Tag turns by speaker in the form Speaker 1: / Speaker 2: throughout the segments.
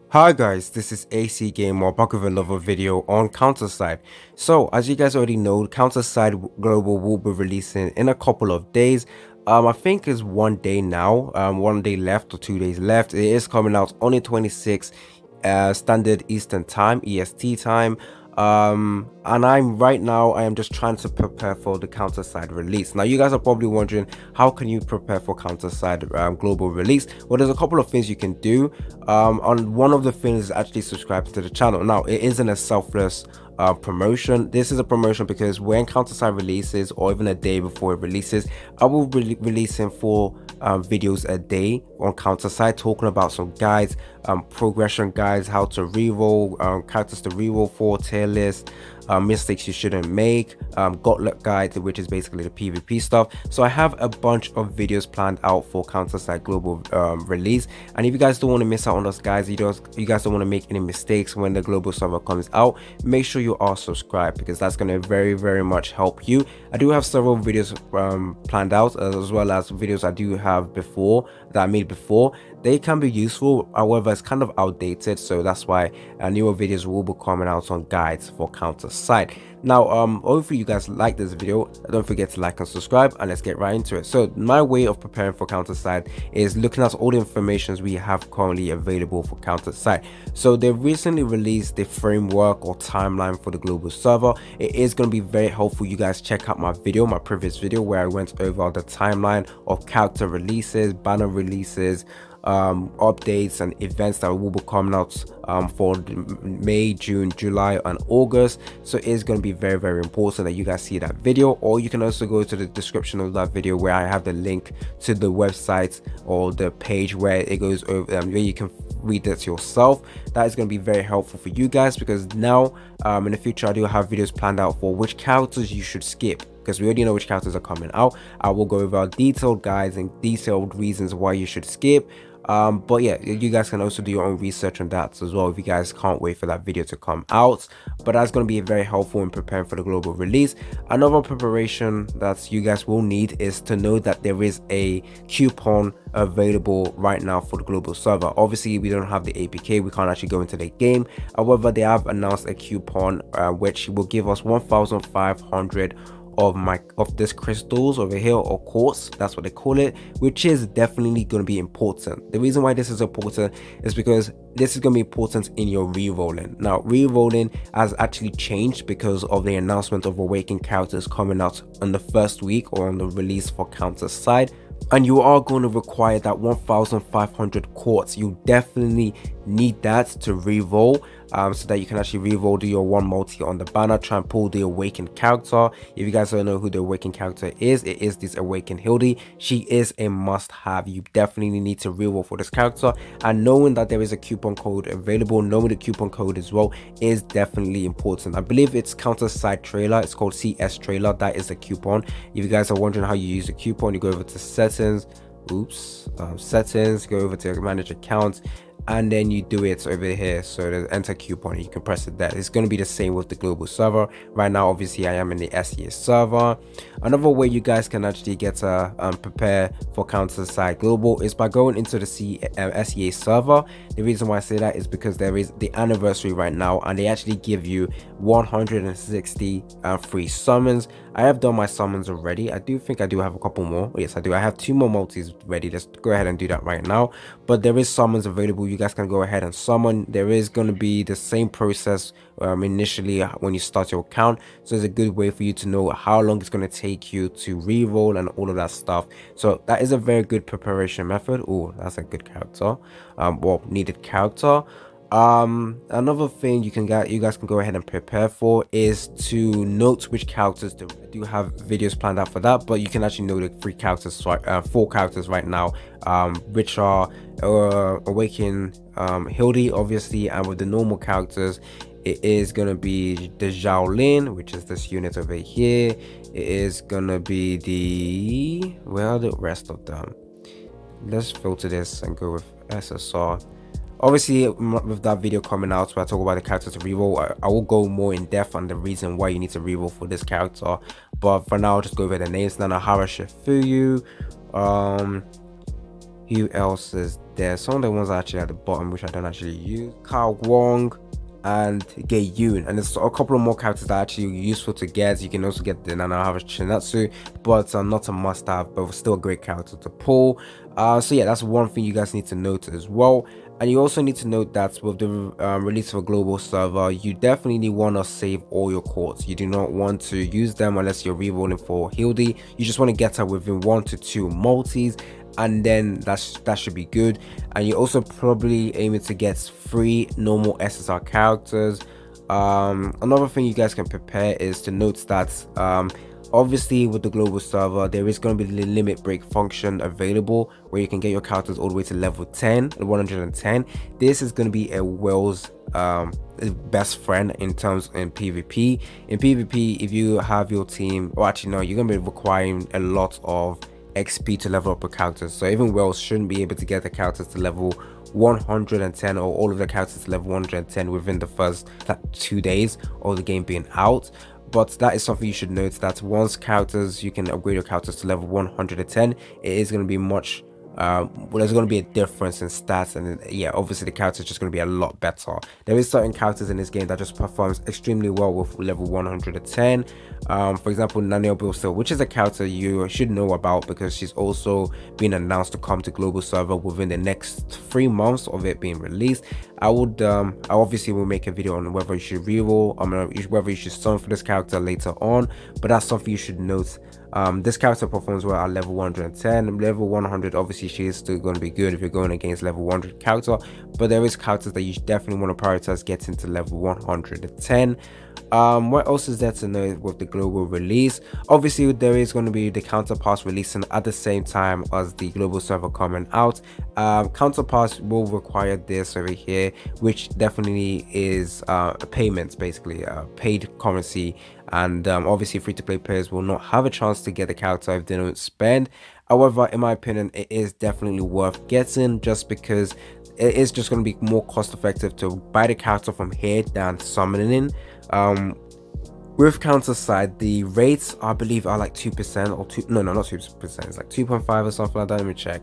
Speaker 1: Hi guys, this is AC Gamer back with another video on Counterside. So as you guys already know, Counterside Global will be releasing in a couple of days. I think it's one day now, one day left or 2 days left. It is coming out on the 26th standard Eastern time, EST time. And I am just trying to prepare for the Counterside release. Now you guys are probably wondering, how can you prepare for Counterside global release? Well, there's a couple of things you can do. On one of the things is actually subscribe to the channel. Now it isn't a selfless promotion. This is a promotion because when Counterside releases, or even a day before it releases, I will be releasing 4 videos a day on Counterside, talking about some guides, progression guides, how to reroll, characters to reroll for, tier list, mistakes you shouldn't make, gauntlet guide, which is basically the PvP stuff. So I have a bunch of videos planned out for Counterside global release, and if you guys don't want to miss out on those guys, you guys don't want to make any mistakes when the global server comes out, make sure you are subscribed, because that's going to very much help you. I do have several videos planned out, as well as videos I do have before that I made before. They can be useful, however it's kind of outdated, so that's why newer videos will be coming out on guides for Counterside. Now hopefully you guys like this video. Don't forget to like and subscribe, and let's get right into it. So my way of preparing for Counterside is looking at all the information we have currently available for Counterside. So they recently released the framework or timeline for the global server. It is going to be very helpful. You guys check out my previous video where I went over the timeline of character releases, banner releases, updates and events that will be coming out for May, June, July and August. So it is going to be very important that you guys see that video, or you can also go to the description of that video where I have the link to the website or the page where it goes over, where you can read it yourself. That is going to be very helpful for you guys, because now in the future I do have videos planned out for which characters you should skip, because we already know which characters are coming out. I will go over detailed guides and detailed reasons why you should skip. But yeah, you guys can also do your own research on that as well if you guys can't wait for that video to come out. But that's going to be very helpful in preparing for the global release. Another preparation that you guys will need is to know that there is a coupon available right now for the global server. Obviously we don't have the APK, we can't actually go into the game. However, they have announced a coupon which will give us 1,500 of this crystals over here, or quartz, that's what they call it, which is definitely going to be important. The reason why this is important is because this is going to be important in your re-rolling. Now re-rolling has actually changed because of the announcement of awakened characters coming out on the first week or on the release for Counterside, and you are going to require that 1,500 quartz. You definitely need that to re-roll, so that you can actually re-roll, do your one multi on the banner, try and pull the awakened character. If you guys don't know who the awakened character is, it is this awakened Hildy. She is a must-have. You definitely need to re-roll for this character, and knowing that there is a coupon code available, knowing the coupon code as well, is definitely important. I believe it's Counterside trailer, it's called CS trailer, that is the coupon. If you guys are wondering how you use the coupon, you go over to settings, settings, go over to manage accounts, and then you do it over here. So there's enter coupon, you can press it there. It's going to be the same with the global server. Right now obviously I am in the SEA server. Another way you guys can actually get to prepare for Counterside global is by going into the SEA server. The reason why I say that is because there is the anniversary right now, and they actually give you 160 free summons. I have done my summons already. I do think I do have a couple more. Yes, I do. I have 2 more multis ready. Let's go ahead and do that right now. But there is summons available. You guys can go ahead and summon. There is going to be the same process initially when you start your account, so it's a good way for you to know how long it's going to take you to re-roll and all of that stuff. So that is a very good preparation method. Oh, that's a good character, well, needed character. Another thing you guys can go ahead and prepare for is to note which characters to. I do have videos planned out for that, but you can actually know the 4 characters right now, which are Awaken Hildy obviously, and with the normal characters it is gonna be the Xiaolin, which is this unit over here. It is gonna be the, where are the rest of them? Let's filter this and go with SSR. Obviously with that video coming out where I talk about the character to reroll, I will go more in depth on the reason why you need to reroll for this character, but for now I'll just go over the names. Nanohara Shifuyu, Who else is there? Some of the ones are actually at the bottom, which I don't actually use. Kao Wong and get Yoon, and there's a couple of more characters that are actually useful to get. You can also get the Nanohara Chinatsu, but not a must-have, but still a great character to pull. So yeah, that's one thing you guys need to note as well. And you also need to note that with the release of a global server, you definitely want to save all your courts. You do not want to use them unless you're rerolling for Hildy. You just want to get her within 1 to 2 multis, and then that should be good. And you're also probably aiming to get 3 normal SSR characters. Another thing you guys can prepare is to note that obviously with the global server there is going to be the limit break function available where you can get your characters all the way to level 10 110. This is going to be a Wells best friend in terms in PvP. In PvP, if you have your team, or actually no, you're going to be requiring a lot of XP to level up a character, so even Wells shouldn't be able to get the characters to level 110 or all of the characters to level 110 within the first 2 days of the game being out. But that is something you should note, that once you can upgrade your characters to level 110, it is going to be much there's going to be a difference in stats, and yeah, obviously the character is just going to be a lot better. There is certain characters in this game that just performs extremely well with level 110. For example, Naneo Bilso, which is a character you should know about because she's also been announced to come to global server within the next 3 months of it being released. I obviously will make a video on whether you should reroll, whether you should summon for this character later on, but that's something you should note. This character performs well at level 110. Level 100, obviously she is still going to be good if you're going against level 100 character, but there is characters that you definitely want to prioritize getting to level 110. What else is there to know with the global release? Obviously there is going to be the counterpass releasing at the same time as the global server coming out. Counterpass will require this over here, which definitely is payments, basically paid currency, and obviously free-to-play players will not have a chance to get the character if they don't spend. However, in my opinion, it is definitely worth getting, just because it is just going to be more cost effective to buy the character from here than summoning. With Counterside, the rates I believe are like 2% or 2, no, not 2%, it's like 2.5 or something like that. Let me check.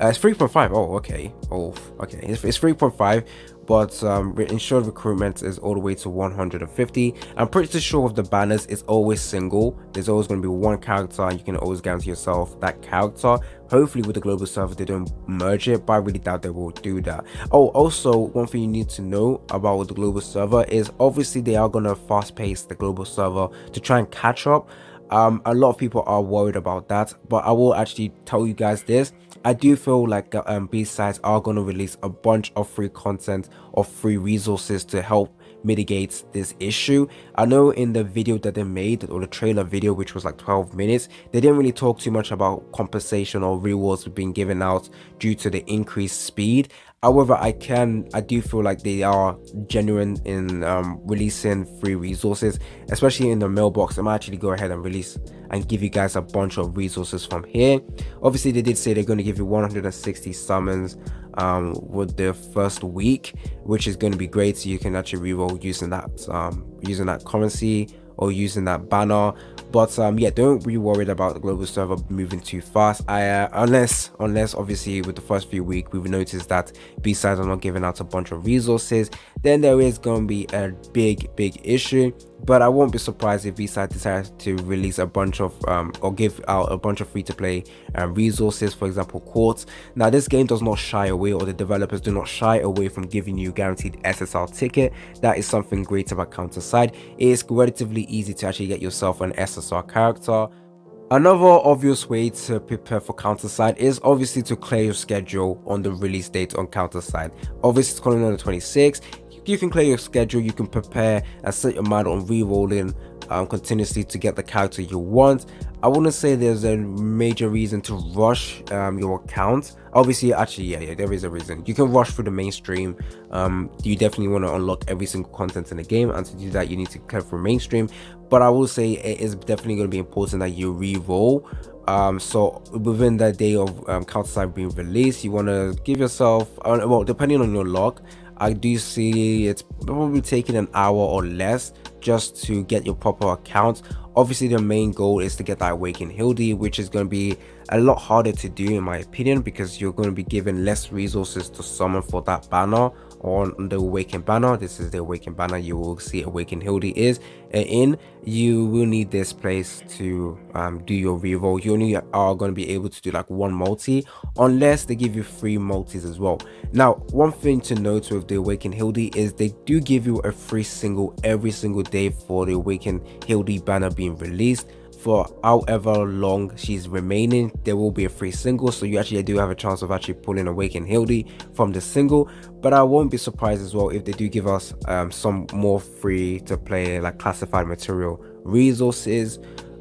Speaker 1: It's 3.5. Oh, okay. Oh, okay. It's 3.5, but insured recruitment is all the way to 150. I'm pretty sure with the banners, it's always single. There's always going to be one character, and you can always guarantee yourself that character. Hopefully, with the global server, they don't merge it, but I really doubt they will do that. Oh, also, one thing you need to know about the global server is obviously they are going to fast pace the global server to try and catch up. A lot of people are worried about that, but I will actually tell you guys this. I do feel like B-Sides are going to release a bunch of free content or free resources to help mitigate this issue. I know in the video that they made, or the trailer video, which was like 12 minutes, they didn't really talk too much about compensation or rewards being given out due to the increased speed. However, I do feel like they are genuine in releasing free resources, especially in the mailbox. I might actually go ahead and release and give you guys a bunch of resources from here. Obviously, they did say they're going to give you 160 summons with the first week, which is going to be great. So you can actually reroll using that currency or using that banner. But yeah, don't be worried about the global server moving too fast. Unless obviously with the first few weeks we've noticed that B-Sides are not giving out a bunch of resources, then there is going to be a big issue. But I won't be surprised if B-Side decides to release a bunch of or give out a bunch of free-to-play resources, for example quartz. Now this game does not shy away, or the developers do not shy away from giving you guaranteed SSR ticket. That is something great about Counterside. It is relatively easy to actually get yourself an SSR character. Another obvious way to prepare for Counterside is obviously to clear your schedule on the release date on Counterside. Obviously it's coming on the 26th. You can clear your schedule, you can prepare and set your mind on re-rolling continuously to get the character you want. I wouldn't say there's a major reason to rush your account. Obviously, actually, yeah, there is a reason. You can rush through the mainstream. You definitely want to unlock every single content in the game, and to do that, you need to clear through mainstream. But I will say it is definitely going to be important that you re-roll. So within that day of Counterside being released, you want to give yourself, well, depending on your luck, I do see it's probably taking an hour or less just to get your proper account. Obviously the main goal is to get that Awakened Hildy, which is going to be a lot harder to do in my opinion, because you're going to be given less resources to summon for that banner on the Awakened banner. This is the Awakened banner you will see Awakened Hildy is in. You will need this place to do your reroll. You only are going to be able to do like one multi unless they give you 3 multis as well. Now, one thing to note with the Awakened Hildy is they do give you a free single every single day for the Awakened Hildy banner being released. For however long she's remaining, there will be a free single, so you actually do have a chance of actually pulling Awakened Hildy from the single. But I won't be surprised as well if they do give us some more free to play like classified material resources.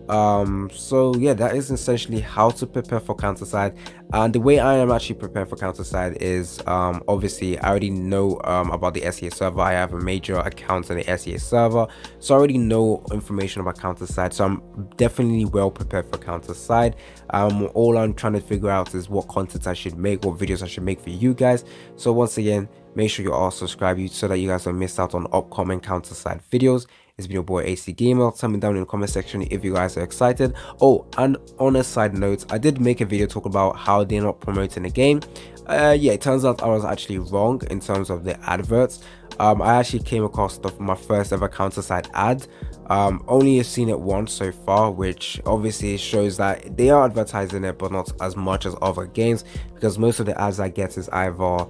Speaker 1: So yeah, that is essentially how to prepare for Counterside. And the way I am actually preparing for Counterside is obviously I already know about the SEA server. I have a major account on the SEA server, so I already know information about Counterside, so I'm definitely well prepared for Counterside. All I'm trying to figure out is what content I should make, what videos I should make for you guys. So once again, make sure you all subscribe so that you guys don't miss out on upcoming Counterside videos. It's been your boy AC Gamer. Tell me down in the comment section if you guys are excited. Oh, and on a side note, I did make a video talking about how they're not promoting the game. Yeah, it turns out I was actually wrong in terms of the adverts. I actually came across my first ever Counterside ad. Only have seen it once so far, which obviously shows that they are advertising it, but not as much as other games, because most of the ads I get is either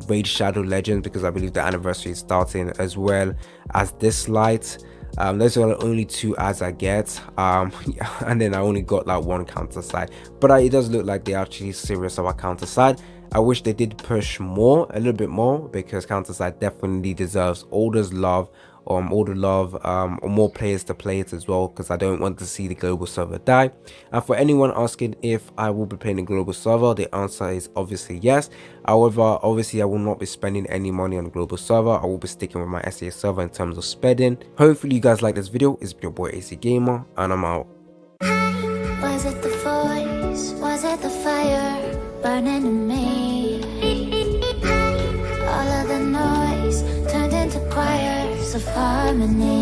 Speaker 1: Raid Shadow Legends, because I believe the anniversary is starting, as well as this light. Those are the only 2 ads I get, and then I only got like 1 Counterside. But it does look like they're actually serious about Counterside. I wish they did push more, a little bit more, because Counterside definitely deserves all the love, or more players to play it as well, because I don't want to see the global server die. And for anyone asking if I will be playing the global server, the answer is obviously yes. However, obviously I will not be spending any money on the global server. I will be sticking with my SEA server in terms of spending. Hopefully you guys like this video. It's been your boy AC Gamer, and I'm out.
Speaker 2: Was it the voice? Was it the fire burning in me? All of the noise turned into choirs of harmony.